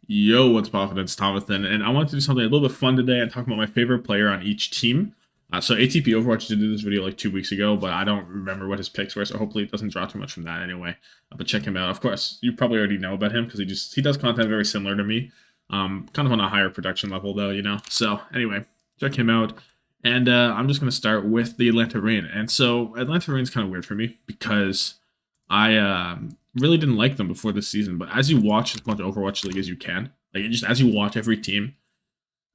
Yo, what's poppin'? It's Thomathan, and I wanted to do something a little bit fun today and talk about my favorite player on each team. So ATP Overwatch did do this video like 2 weeks ago, but I don't remember what his picks were, so hopefully it doesn't draw too much from that anyway. But check him out. Of course, you probably already know about him because he does content very similar to me, kind of on a higher production level though, you know. So anyway, check him out, and I'm just gonna start with the Atlanta Reign. And so Atlanta Reign's kind of weird for me because I really didn't like them before this season, but as you watch as much Overwatch League as you can, like just as you watch every team,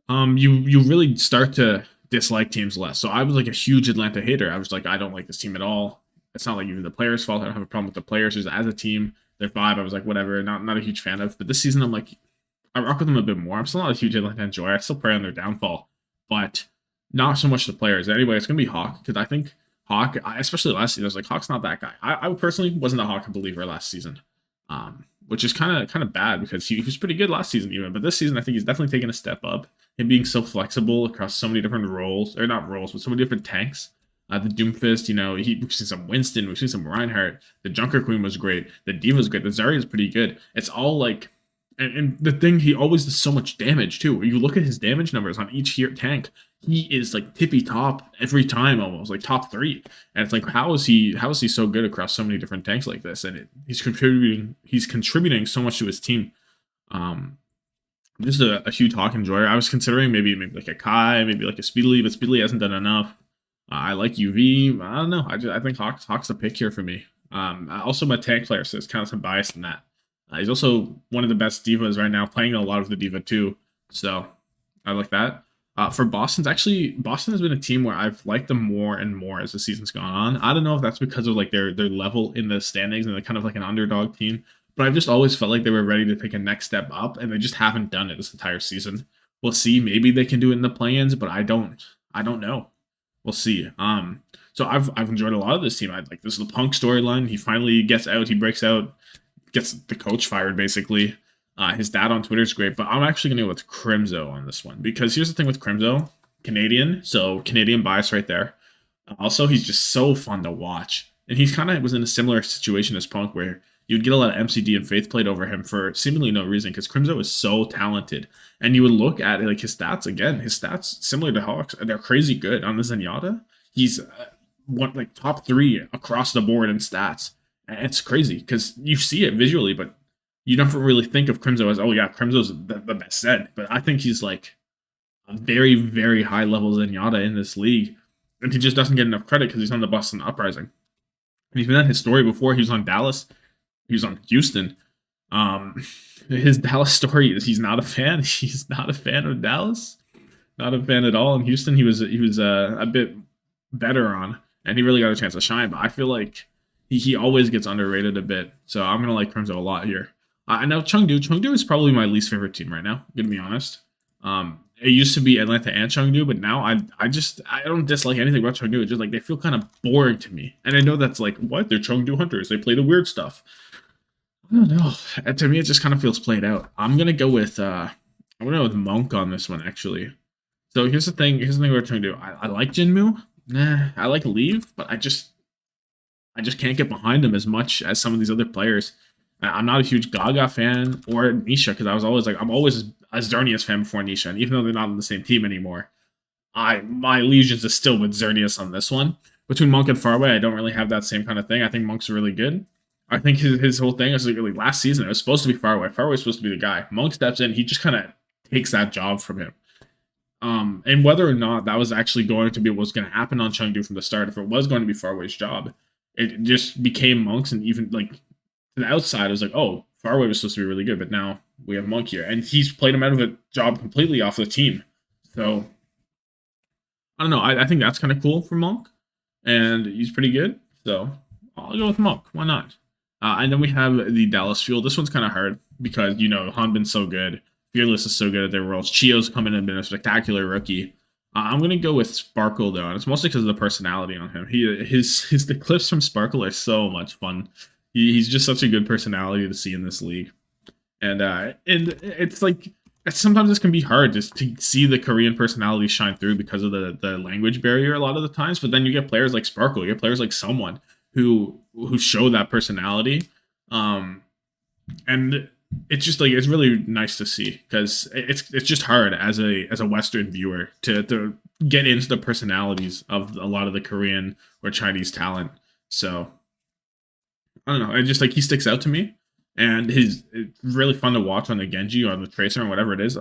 you really start to dislike teams less. So I was like a huge Atlanta hater. I was like, I don't like this team at all. It's not like even the players' fault. I don't have a problem with the players. Just as a team, their vibe, I was like, whatever, not a huge fan of. But this season, I'm like, I rock with them a bit more. I'm still not a huge Atlanta enjoyer. I still pray on their downfall, but not so much the players. Anyway, it's gonna be Hawk because I think Hawk, especially last season, I was like, Hawk's not that guy. I personally wasn't a Hawk believer last season, which is kind of bad because he was pretty good last season even, but this season I think he's definitely taken a step up. Him being so flexible across so many different roles, or not roles, but so many different tanks. The Doomfist, we've seen some Winston, we've seen some Reinhardt. The Junker Queen was great. The Diva was great. The Zarya is pretty good. It's all like, and the thing, he always does so much damage too. You look at his damage numbers on each here tank, he is like tippy top every time, almost like top three. And it's like, how is he so good across so many different tanks like this? And he's contributing so much to his team. Um, just a huge Hawk enjoyer. I was considering maybe like a Kai, maybe like a Speedily, but Speedily hasn't done enough. I like UV. I don't know. I think Hawk's the pick here for me. Also, my tank player, so there's kind of some bias in that. He's also one of the best divas right now, playing a lot of the diva too. So I like that. For Boston has been a team where I've liked them more and more as the season's gone on. I don't know if that's because of like their level in the standings and they're kind of like an underdog team, but I've just always felt like they were ready to take a next step up, and they just haven't done it this entire season. We'll see. Maybe they can do it in the play-ins, but I don't. I don't know. We'll see. So I've enjoyed a lot of this team. I like this is the Punk storyline. He finally gets out. He breaks out, gets the coach fired basically. His dad on Twitter is great, but I'm actually gonna go with Crimzo on this one because here's the thing with Crimzo, Canadian, so Canadian bias right there. Also, he's just so fun to watch, and he's kind of was in a similar situation as Punk where you'd get a lot of MCD and Faith played over him for seemingly no reason because Crimzo is so talented, and you would look at like his stats again. His stats similar to Hawks, they're crazy good on the Zenyatta. He's one like top three across the board in stats. And it's crazy because you see it visually, but you don't really think of Crimzo as, oh yeah, Crimzo's the best set. But I think he's like a very, very high level Zenyatta in this league. And he just doesn't get enough credit because he's on the Boston Uprising. And even had his story before, he was on Dallas, he was on Houston. His Dallas story is he's not a fan. He's not a fan of Dallas. Not a fan at all. In Houston, he was a bit better on, and he really got a chance to shine. But I feel like he always gets underrated a bit. So I'm gonna like Crimson a lot here. I know Chengdu. Chengdu is probably my least favorite team right now. I'm gonna be honest. It used to be Atlanta and Chengdu, but now I don't dislike anything about Chengdu. It's just like they feel kind of boring to me. And I know that's like what they're Chengdu hunters. They play the weird stuff. I don't know. And to me, it just kind of feels played out. I'm gonna go with Monk on this one actually. So here's the thing. Here's the thing we're trying to do. I like Jinmu. Nah, I like Leave, but I just can't get behind him as much as some of these other players. I'm not a huge Gaga fan or Nisha because I'm always a Xerneas fan before Nisha, and even though they're not on the same team anymore, my allegiance is still with Xerneas on this one. Between Monk and Farway, I don't really have that same kind of thing. I think Monk's really good. I think his whole thing is like really last season it was supposed to be Farway. Farway's supposed to be the guy. Monk steps in, he just kind of takes that job from him. And whether or not that was actually going to be what's going to happen on Chengdu from the start, if it was going to be Farway's job, it just became Monk's, and even like to the outside, it was like, oh, Farway was supposed to be really good, but now we have Monk here, and he's played him out of a job completely off the team. So I don't know. I think that's kind of cool for Monk, and he's pretty good. So I'll go with Monk. Why not? And then we have the Dallas Fuel. This one's kind of hard because Hanbin's so good. Fearless is so good at their worlds. Chio's come in and been a spectacular rookie. I'm gonna go with Sparkle though, and it's mostly because of the personality on him. The clips from Sparkle are so much fun. He's just such a good personality to see in this league, and it's like sometimes this can be hard just to see the Korean personality shine through because of the language barrier a lot of the times. But then you get players like Sparkle, you get players like someone who show that personality, and it's just like it's really nice to see because it's just hard as a Western viewer to get into the personalities of a lot of the Korean or Chinese talent. So I don't know. I just like he sticks out to me, and he's it's really fun to watch on the Genji or on the Tracer or whatever it is.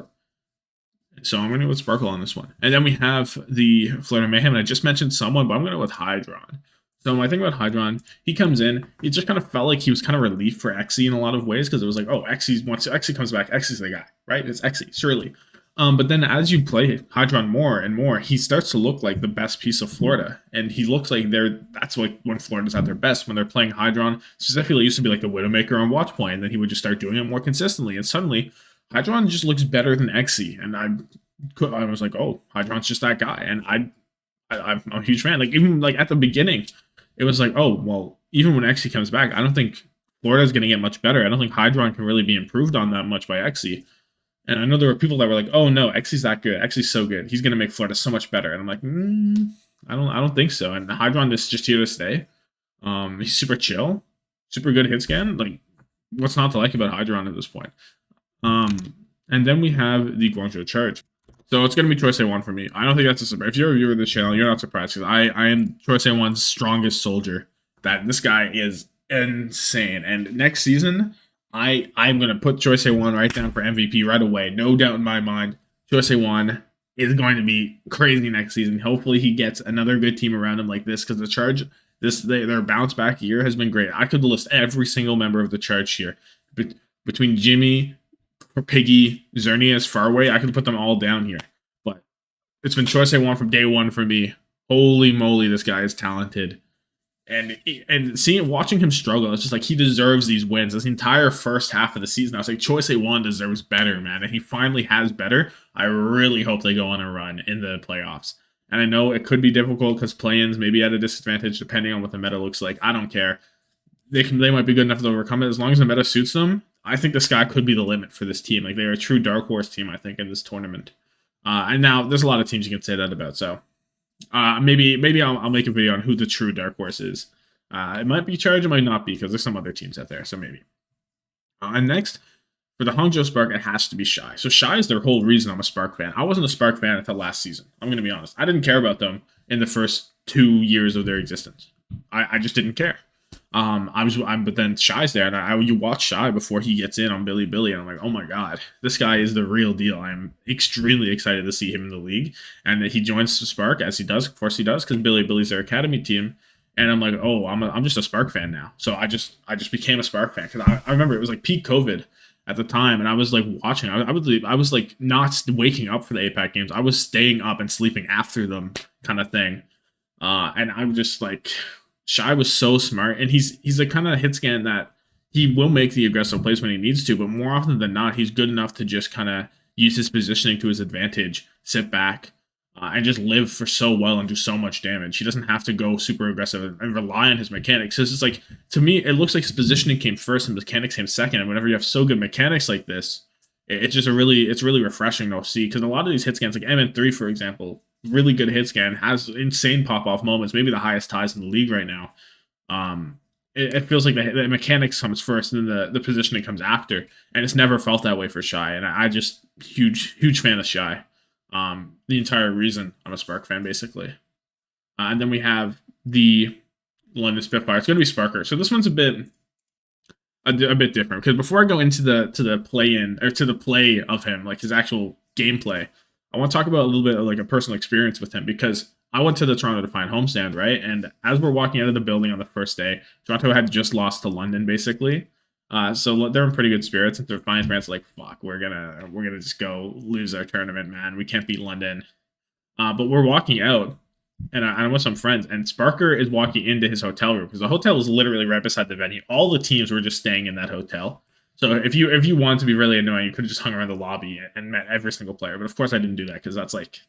So I'm going to go with Sparkle on this one. And then we have the Florida Mayhem. And I just mentioned someone, but I'm going to go with Hydron. So when I think about Hydron, he comes in. He just kind of felt like he was kind of relief for Xe in a lot of ways because it was like, oh, once Xe comes back, Xe's the guy, right? It's Xe, surely. But then as you play Hydron more and more, he starts to look like the best piece of Florida. And he looks like that's like when Florida's at their best, when they're playing Hydron. Specifically, it used to be like the Widowmaker on Watch Point, and then he would just start doing it more consistently. And suddenly, Hydron just looks better than Xe. And I was like, oh, Hydron's just that guy. And I'm a huge fan. Like, even like at the beginning, it was like, oh, well, even when Xe comes back, I don't think Florida's going to get much better. I don't think Hydron can really be improved on that much by Xe. And I know there were people that were like, "Oh no, Xe's that good. Xe's so good. He's gonna make Florida so much better." And I'm like, I don't think so. And Hydron is just here to stay. He's super chill, super good hit scan. Like, what's not to like about Hydron at this point? And then we have the Guangzhou Charge. So it's gonna be Choice A1 for me. I don't think that's a surprise. If you're a viewer of this channel, you're not surprised because I am Choice A1's strongest soldier. That this guy is insane. And next season, I'm gonna put Choice A1 right down for MVP right away. No doubt in my mind. Choice A1 is going to be crazy next season. Hopefully he gets another good team around him like this because the Charge their bounce back year has been great. I could list every single member of the Charge here. Between Jimmy, Piggy, Xerneas, Farway, I could put them all down here. But it's been Choice A1 from day one for me. Holy moly, this guy is talented. And watching him struggle, it's just like he deserves these wins. This entire first half of the season, I was like, Choice A1 deserves better, man. And he finally has better. I really hope they go on a run in the playoffs. And I know it could be difficult because play-ins may be at a disadvantage depending on what the meta looks like. I don't care. They might be good enough to overcome it as long as the meta suits them. I think the sky could be the limit for this team. Like, they're a true dark horse team, I think, in this tournament. And now there's a lot of teams you can say that about. So maybe I'll make a video on who the true dark horse is. It might be Charge, it might not be because there's some other teams out there. So maybe. And next, for the Hangzhou Spark, it has to be Shy. So Shy is their whole reason I'm a Spark fan. I wasn't a Spark fan until last season. I'm going to be honest. I didn't care about them in the first 2 years of their existence. I just didn't care. But then Shy's there, and you watch Shy before he gets in on Billy, and I'm like, oh my god, this guy is the real deal. I'm extremely excited to see him in the league, and that he joins Spark as he does. Of course, he does because Billy's their academy team, and I'm like, oh, I'm just a Spark fan now. So I just became a Spark fan because I remember it was like peak COVID at the time, and I was like watching. I was like not waking up for the APAC games. I was staying up and sleeping after them, kind of thing. And I'm just like. Shy was so smart, and he's the kind of hit scan that he will make the aggressive plays when he needs to, but more often than not, he's good enough to just kind of use his positioning to his advantage, sit back, and just live for so well and do so much damage. He doesn't have to go super aggressive and rely on his mechanics. So it's just like, to me, it looks like his positioning came first and mechanics came second, and whenever you have so good mechanics like this, it's really refreshing to see, because a lot of these hit scans, like MN3, for example, really good hit scan, has insane pop-off moments, maybe the highest ties in the league right now. It feels like the mechanics comes first and then the positioning comes after, and it's never felt that way for Shy, and I just huge fan of Shy. The entire reason I'm a Spark fan, basically. And then we have the London Spitfire. It's going to be Sparker. So this one's a bit different, because before I go into the play-in, or to the play of him, like his actual gameplay, I want to talk about a little bit of like a personal experience with him, because I went to the Toronto Defiant homestand, right? And as we're walking out of the building on the first day, Toronto had just lost to London, basically. So they're in pretty good spirits, and Defiant fans are like, fuck, we're gonna just go lose our tournament, man. We can't beat London. But we're walking out, and I'm with some friends, and Sparker is walking into his hotel room, because the hotel is literally right beside the venue. All the teams were just staying in that hotel. So if you wanted to be really annoying, you could have just hung around the lobby and met every single player. But of course I didn't do that, because that's like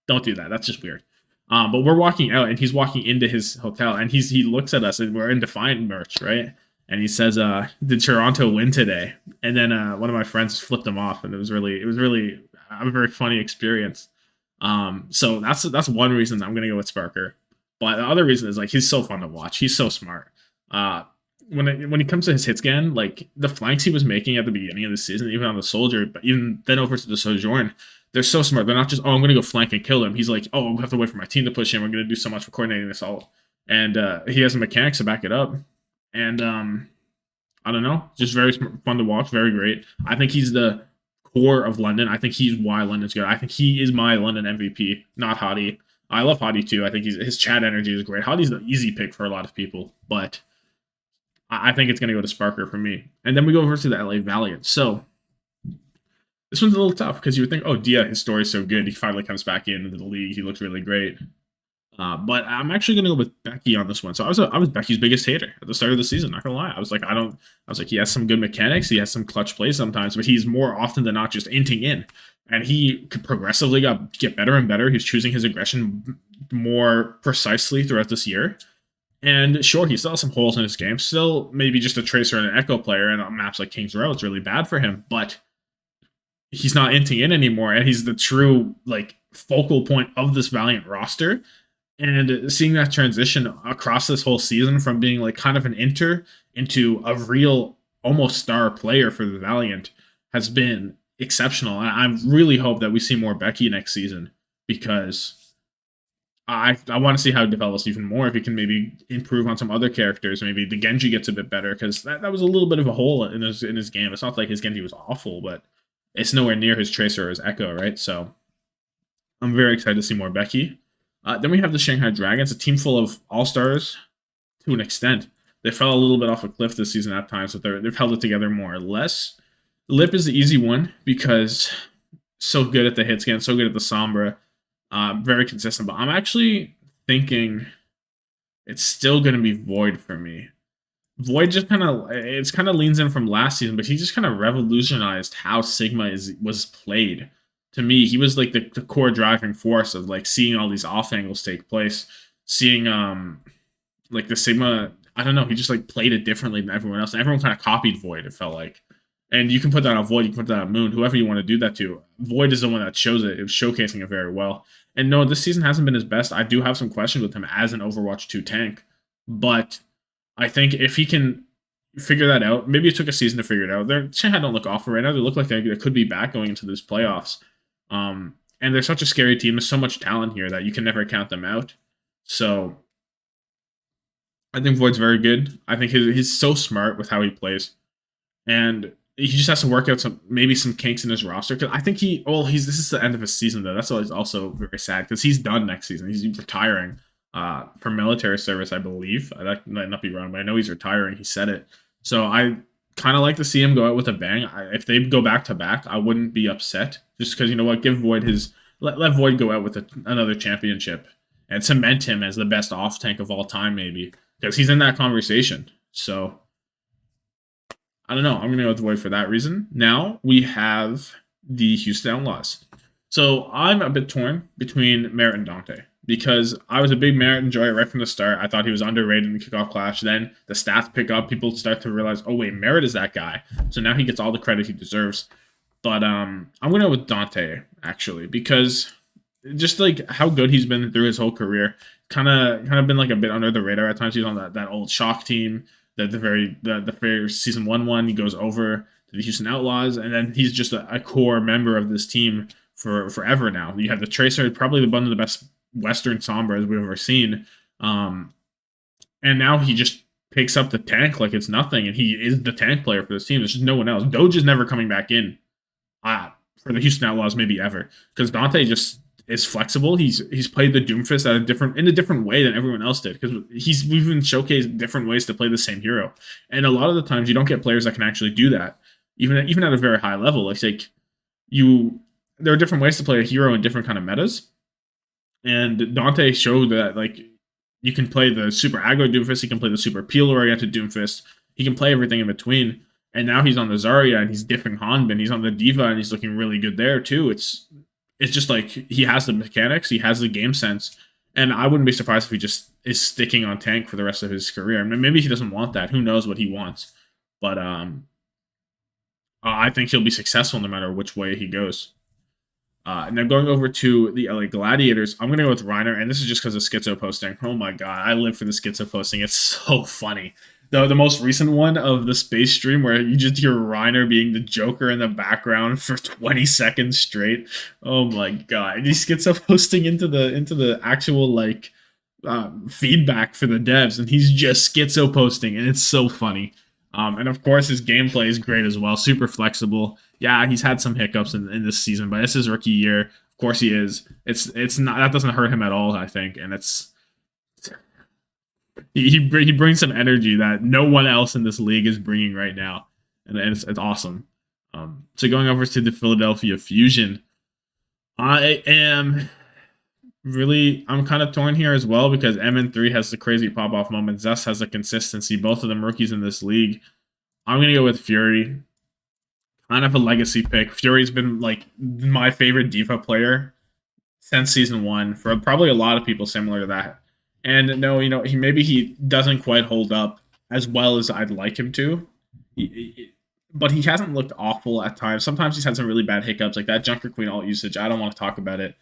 don't do that. That's just weird. But we're walking out, and he's walking into his hotel, and he looks at us, and we're in Defiant merch, right? And he says, "Did Toronto win today?" And then one of my friends flipped him off, and it was really a very funny experience. So that's one reason I'm gonna go with Sparker. But the other reason is, like, he's so fun to watch. He's so smart. when it comes to his hit scan, like the flanks he was making at the beginning of the season, even on the soldier, but even then over to the Sojourn, they're so smart. They're not just, oh, I'm going to go flank and kill him. He's like, oh, we have to wait for my team to push in. We're going to do so much for coordinating this all, and he has the mechanics to back it up. And I don't know, just very fun to watch, very great. I think he's the core of London. I think he's why London's good. I think he is my London MVP, not Hottie. I love Hottie too. I think his chat energy is great. Hottie's the easy pick for a lot of people, but I think it's going to go to Sparker for me. And then we go over to the LA Valiant. So this one's a little tough because you would think, oh, Dia, his story's so good. He finally comes back into the league. He looks really great. But I'm actually going to go with Becky on this one. So I was Becky's biggest hater at the start of the season. Not gonna lie, I was like, he has some good mechanics. He has some clutch plays sometimes, but he's more often than not just inting in. And he could progressively get better and better. He's choosing his aggression more precisely throughout this year. And sure, he still has some holes in his game. Still, maybe just a Tracer and an Echo player, and on maps like Kings Row, it's really bad for him. But he's not inting in anymore, and he's the true like focal point of this Valiant roster. And seeing that transition across this whole season from being like kind of an inter into a real almost star player for the Valiant has been exceptional. And I really hope that we see more Becky next season because I want to see how it develops even more. If he can maybe improve on some other characters, maybe the Genji gets a bit better because that was a little bit of a hole in his game. It's not like his Genji was awful, but it's nowhere near his Tracer or his Echo, right? So I'm very excited to see more Becky. Then we have the Shanghai Dragon. It's a team full of all-stars to an extent. They fell a little bit off a cliff this season at times, but they've held it together more or less. Lip is the easy one because so good at the hit scan, so good at the Sombra, very consistent. But I'm actually thinking it's still going to be Void for me. Void just kind of leans in from last season, but he just kind of revolutionized how Sigma was played. To me, he was like the core driving force of like seeing all these off angles take place, seeing like the Sigma. I don't know. He just like played it differently than everyone else, and everyone kind of copied Void. It felt like, and you can put that on Void, you can put that on Moon, whoever you want to do that to. Void is the one that shows it. It was showcasing it very well. And no, this season hasn't been his best. I do have some questions with him as an Overwatch 2 tank, but I think if he can figure that out, maybe it took a season to figure it out. Shanghai don't look awful right now. They look like they could be back going into these playoffs. And they're such a scary team. There's so much talent here that you can never count them out. So I think Void's very good. I think he's so smart with how he plays, and he just has to work out some kinks in his roster. Because I think this is the end of his season though. That's also very sad because he's done next season. He's retiring for military service, I believe. I might not be wrong, but I know he's retiring. He said it. So I kind of like to see him go out with a bang. If they go back to back, I wouldn't be upset. Just because, you know what, give Void let Void go out with another championship and cement him as the best off tank of all time, maybe, because he's in that conversation. So I don't know. I'm gonna go with Void for that reason. Now we have the Houston Outlaws. So I'm a bit torn between Merritt and Dante, because I was a big Merritt enjoyer right from the start. I thought he was underrated in the kickoff clash. Then the stats pick up. People start to realize, oh, wait, Merritt is that guy. So now he gets all the credit he deserves. But I'm going to go with Dante, actually, because just like how good he's been through his whole career, kind of been like a bit under the radar at times. He's on that old Shock team, the very season 1-1. He goes over to the Houston Outlaws, and then he's just a core member of this team for forever now. You have the Tracer, probably one of the best Western Sombras we've ever seen, and now he just picks up the tank like it's nothing, and he is the tank player for this team. There's just no one else. Doge is never coming back in for the Houston Outlaws, maybe ever, because Dante just is flexible. He's played the Doomfist in a different way than everyone else did, because we've even showcased different ways to play the same hero, and a lot of the times you don't get players that can actually do that, even at a very high level. There are different ways to play a hero in different kind of metas. And Dante showed that, like, you can play the super aggro Doomfist, he can play the super peel-oriented Doomfist, he can play everything in between. And now he's on the Zarya, and he's diffing Hanbin, he's on the Diva, and he's looking really good there, too. It's just like, he has the mechanics, he has the game sense, and I wouldn't be surprised if he just is sticking on tank for the rest of his career. I mean, maybe he doesn't want that, who knows what he wants. But I think he'll be successful no matter which way he goes. And then going over to the LA Gladiators, I'm going to go with Reiner, and this is just because of Schizo posting. Oh my god, I live for the Schizo posting. It's so funny. The most recent one of the space stream where you just hear Reiner being the Joker in the background for 20 seconds straight. Oh my god! And he gets up posting into the actual like feedback for the devs, and he's just schizo posting, and it's so funny. And of course, his gameplay is great as well, super flexible. Yeah, he's had some hiccups in this season, but it's his rookie year. Of course, he is. It's not that doesn't hurt him at all, I think, and he brings some energy that no one else in this league is bringing right now, and it's awesome. So going over to the Philadelphia Fusion, I am I'm kind of torn here as well because MN3 has the crazy pop off moment. Zest has the consistency. Both of them rookies in this league. I'm gonna go with Fury. Kind of a legacy pick. Fury's been like my favorite diva player since season one. For probably a lot of people, similar to that. And no, he doesn't quite hold up as well as I'd like him to. But he hasn't looked awful at times. Sometimes he's had some really bad hiccups, like that Junker Queen alt usage. I don't want to talk about it.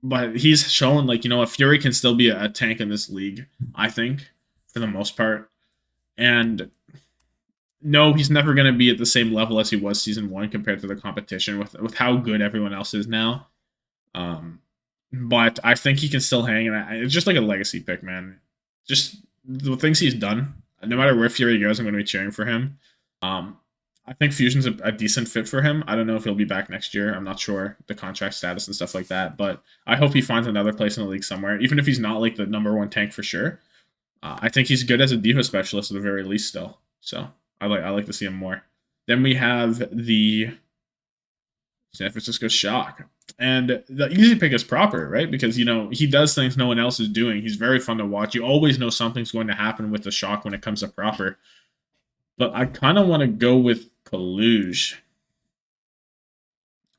But he's shown like a Fury can still be a tank in this league. I think for the most part, and no, he's never going to be at the same level as he was season one compared to the competition with how good everyone else is now. But I think he can still hang, and it's just like a legacy pick, man. Just the things he's done. No matter where Fury goes, I'm going to be cheering for him. I think Fusion's a decent fit for him. I don't know if he'll be back next year. I'm not sure the contract status and stuff like that, but I hope he finds another place in the league somewhere, even if he's not like the number one tank for sure. I think he's good as a diva specialist at the very least still. So I like to see him more. Then we have the San Francisco Shock. And the easy pick is Proper, right? Because, he does things no one else is doing. He's very fun to watch. You always know something's going to happen with the Shock when it comes to Proper. But I kind of want to go with Kaluge.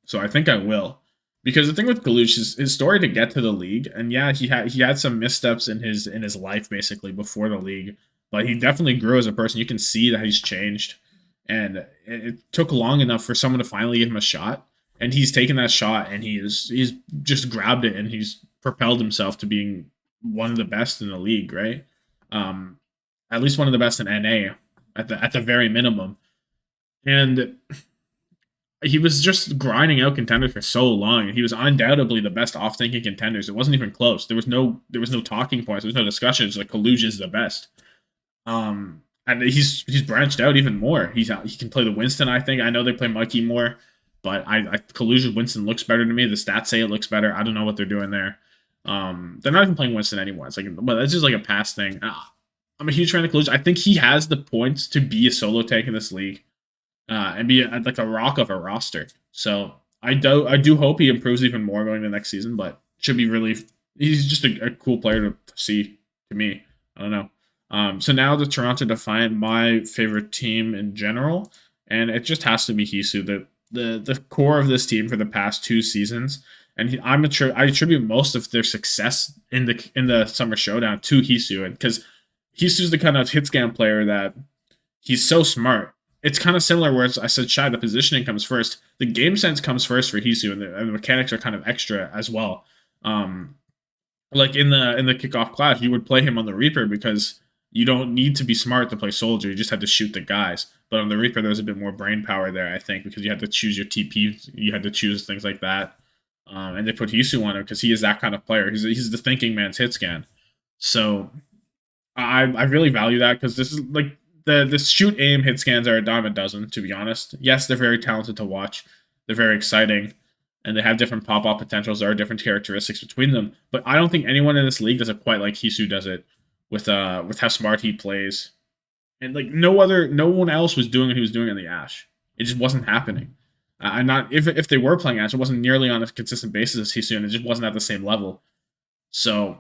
So I think I will. Because the thing with Kaluge is his story to get to the league, and yeah, he had some missteps in his life basically before the league, but he definitely grew as a person. You can see that he's changed, and it took long enough for someone to finally give him a shot, and he's taken that shot and he's just grabbed it and he's propelled himself to being one of the best in the league, right? At least one of the best in NA at the very minimum, and he was just grinding out contenders for so long. He was undoubtedly the best off-tanking contenders. It wasn't even close. There was no talking points. There was no discussion. It's like Kaluge is the best. And he's branched out even more. He can play the Winston. I think I know they play Mikey more, but Kaluge Winston looks better to me. The stats say it looks better. I don't know what they're doing there. They're not even playing Winston anymore. It's like, but it's just like a past thing. I'm a huge fan of Kaluge. I think he has the points to be a solo tank in this league. And be like a rock of a roster. So I do hope he improves even more going to next season, but should be really he's just a cool player to see to me. I don't know. So now the Toronto Defiant, my favorite team in general, and it just has to be Hisu, the core of this team for the past two seasons. And I attribute most of their success in the Summer Showdown to Hisu, and because Hisu's the kind of hit scan player that he's so smart. It's kind of similar where I said, Shai, the positioning comes first. The game sense comes first for Hisu, and the mechanics are kind of extra as well. Like in the kickoff clash, you would play him on the Reaper because you don't need to be smart to play Soldier. You just had to shoot the guys. But on the Reaper, there was a bit more brain power there, I think, because you had to choose your TP. You had to choose things like that. And they put Hisu on him because he is that kind of player. He's the thinking man's hit scan. So I really value that because this is like the shoot aim hit scans are a dime a dozen, to be honest. Yes, they're very talented to watch. They're very exciting. And they have different pop-up potentials. There are different characteristics between them. But I don't think anyone in this league does it quite like Hisu does it with how smart he plays. And like no one else was doing what he was doing on the Ash. It just wasn't happening. If they were playing Ash, it wasn't nearly on a consistent basis as Hisu, and it just wasn't at the same level. So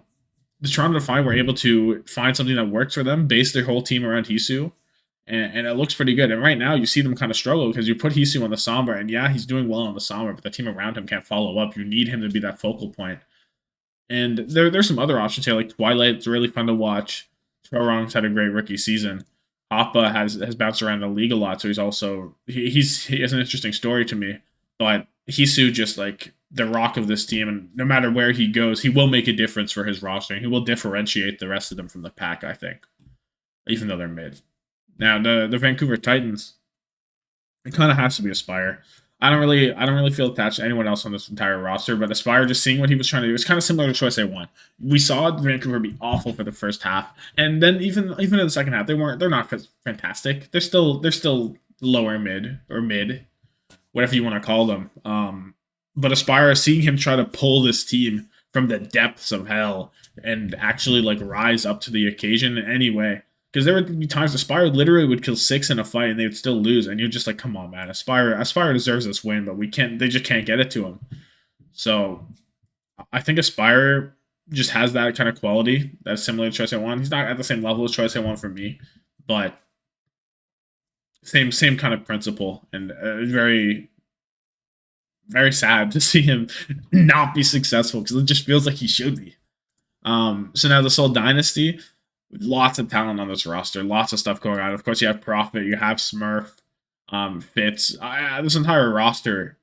the Toronto Defiant were able to find something that works for them, base their whole team around Hisu, and it looks pretty good. And right now, you see them kind of struggle because you put Hisu on the Sombra, and yeah, he's doing well on the Sombra, but the team around him can't follow up. You need him to be that focal point. And there's some other options here, like Twilight. It's really fun to watch. Torong's had a great rookie season. Hoppa has bounced around the league a lot, so he has an interesting story to me. But Hisu just like the rock of this team, and no matter where he goes, he will make a difference for his roster, and he will differentiate the rest of them from the pack, I think. even though they're mid. Now the Vancouver Titans, it kind of has to be Aspire. I don't really feel attached to anyone else on this entire roster, but Aspire, just seeing what he was trying to do, it's kind of similar to Choice A1. We saw Vancouver be awful for the first half, and then even in the second half, they're not fantastic. They're still lower mid or mid, whatever you want to call them. But Aspire, seeing him try to pull this team from the depths of hell and actually like rise up to the occasion in any way. Because there would be times Aspire literally would kill 6 in a fight and they would still lose, and you're just like, come on, man, Aspire deserves this win, but we can't. They just can't get it to him. So I think Aspire just has that kind of quality that's similar to Choice A1. He's not at the same level as Choice A1 for me, but same kind of principle, and very very sad to see him not be successful because it just feels like he should be. So now the Soul Dynasty, lots of talent on this roster, lots of stuff going on. Of course, you have Prophet, you have Smurf, Fitz. This entire roster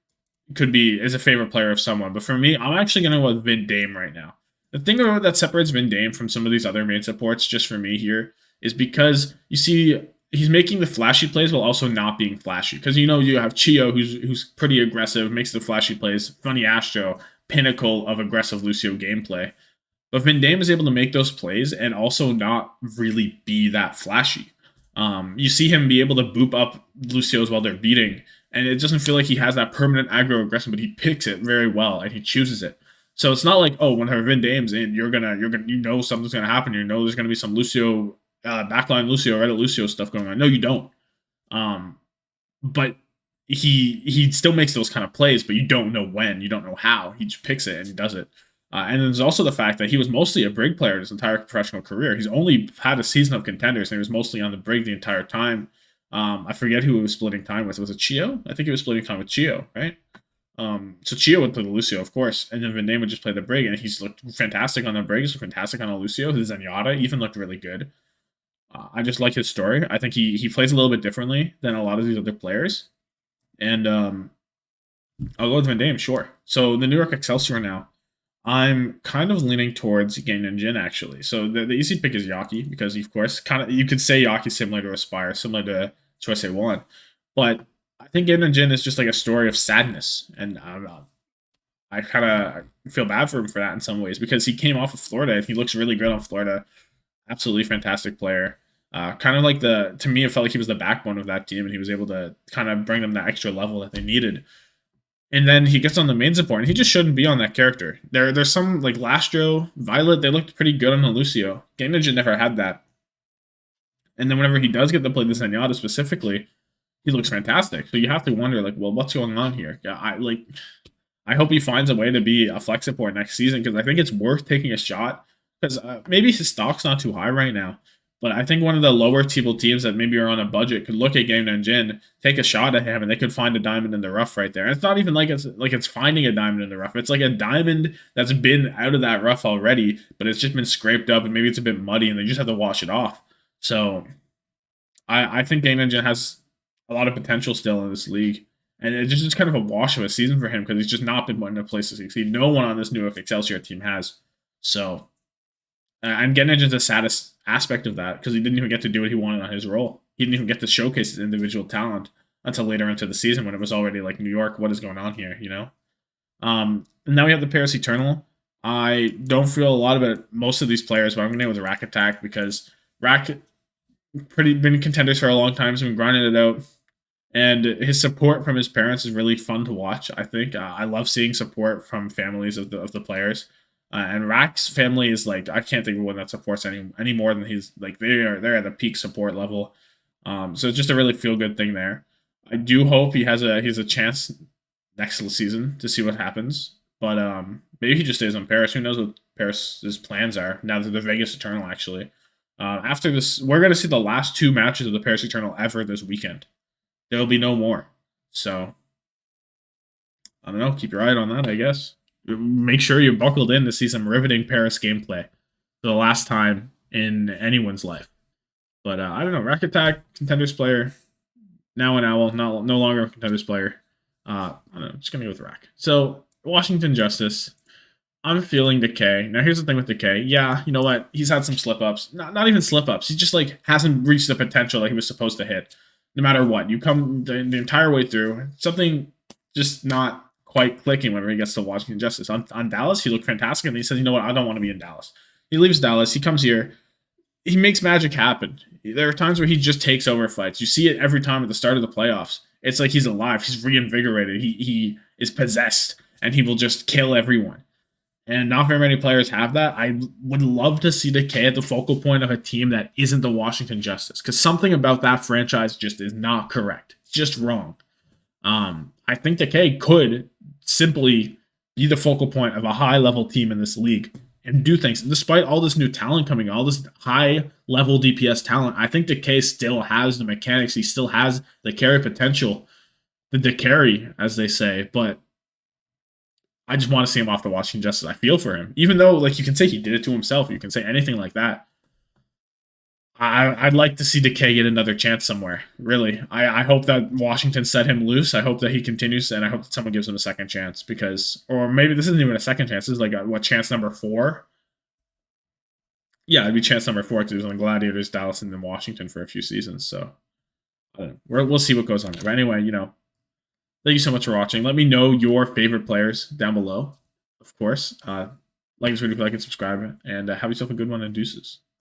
is a favorite player of someone, but for me, I'm actually going to go with Vin Dame right now. The thing that separates Vin Dame from some of these other main supports, just for me here, is because you see he's making the flashy plays while also not being flashy. Because you have Chio, who's pretty aggressive, makes the flashy plays. Funny Astro, pinnacle of aggressive Lucio gameplay. But Vin Dame is able to make those plays and also not really be that flashy. You see him be able to boop up Lucios while they're beating, and it doesn't feel like he has that permanent aggro aggression, but he picks it very well and he chooses it. So it's not like, oh, when her Vin Dame's in, you're gonna something's gonna happen. There's gonna be some Lucio backline Lucio, Reddit Lucio stuff going on. No, you don't. But he still makes those kind of plays, but you don't know when, you don't know how. He just picks it and he does it. And there's also the fact that he was mostly a Brig player his entire professional career. He's only had a season of Contenders, and he was mostly on the Brig the entire time. I forget who he was splitting time with. Was it Chio? I think he was splitting time with Chio, right? So Chio would play the Lucio, of course, and then Vin Dame would just play the Brig, and he's looked fantastic on the Brig. He's fantastic on a Lucio. His Zenyatta even looked really good. I just like his story. I think he plays a little bit differently than a lot of these other players. And I'll go with Vin Dame, sure. So the New York Excelsior now. I'm kind of leaning towards Gang and Jin, actually. So the easy pick is Yaki, because of course, kind of you could say Yaki's similar to Aspire, similar to Choice A1. But I think Gang and Jin is just like a story of sadness. And I kind of feel bad for him for that in some ways, because he came off of Florida and he looks really good on Florida. Absolutely fantastic player. Kind of like to me, it felt like he was the backbone of that team, and he was able to kind of bring them that extra level that they needed. And then he gets on the main support, and he just shouldn't be on that character. There's some, like Lastro, Violet, they looked pretty good on the Lucio. Gangnage never had that. And then whenever he does get to play the Zenyatta specifically, he looks fantastic. So you have to wonder, like, well, what's going on here? I hope he finds a way to be a flex support next season, because I think it's worth taking a shot. Because maybe his stock's not too high right now. But I think one of the lower table teams that maybe are on a budget could look at Game Jin, take a shot at him, and they could find a diamond in the rough right there. And it's not even like it's finding a diamond in the rough. It's like a diamond that's been out of that rough already, but it's just been scraped up, and maybe it's a bit muddy, and they just have to wash it off. So I think Game Jin has a lot of potential still in this league. And it's just kind of a wash of a season for him, because he's just not been put in a place to succeed. No one on this New York Excelsior team has. So and Genage is the saddest aspect of that, because he didn't even get to do what he wanted on his role. He didn't even get to showcase his individual talent until later into the season, when it was already like, New York, what is going on here, And now we have the Paris Eternal. I don't feel a lot about most of these players, but I'm going to go with Rack Attack, because Rack been contenders for a long time, so been grinding it out. And his support from his parents is really fun to watch, I think. I love seeing support from families of the players. And Rack's family is like, I can't think of one that supports any more than he's like, they're at the peak support level. So it's just a really feel good thing there. I do hope he has a chance next season to see what happens. But maybe he just stays on Paris. Who knows what Paris's plans are now that the Vegas Eternal actually. After this, we're going to see the last 2 matches of the Paris Eternal ever this weekend. There will be no more. So I don't know. Keep your eye on that, I guess. Make sure you're buckled in to see some riveting Paris gameplay for the last time in anyone's life. But I don't know. Rack Attack, Contenders player. Now an Owl, no longer a Contenders player. I don't know. Just going to go with Rack. So, Washington Justice. I'm feeling Decay. Now, here's the thing with Decay. Yeah, you know what? He's had some slip ups. Not even slip ups. He just like hasn't reached the potential that he was supposed to hit. No matter what, you come the entire way through, something just not quite clicking whenever he gets to Washington Justice. On Dallas, he looked fantastic, and he says, "You know what? I don't want to be in Dallas." He leaves Dallas. He comes here. He makes magic happen. There are times where he just takes over fights. You see it every time at the start of the playoffs. It's like he's alive. He's reinvigorated. He is possessed, and he will just kill everyone. And not very many players have that. I would love to see Decay at the focal point of a team that isn't the Washington Justice, because something about that franchise just is not correct. It's just wrong. I think Decay could simply be the focal point of a high level team in this league and do things. And despite all this new talent coming, all this high level DPS talent, I think Decay still has the mechanics. He still has the carry potential, the carry, as they say. But I just want to see him off the Washington Justice. I feel for him, even though like you can say he did it to himself. You can say anything like that. I'd like to see Decay get another chance somewhere. Really, I hope that Washington set him loose. I hope that he continues, and I hope that someone gives him a second chance, because, or maybe this isn't even a second chance. This is like what, chance number 4? Yeah, it'd be chance number 4, because he was on the Gladiators, Dallas, and then Washington for a few seasons. So we'll see what goes on. But anyway, thank you so much for watching. Let me know your favorite players down below, of course. Like this video if you like and subscribe, and have yourself a good one, and deuces.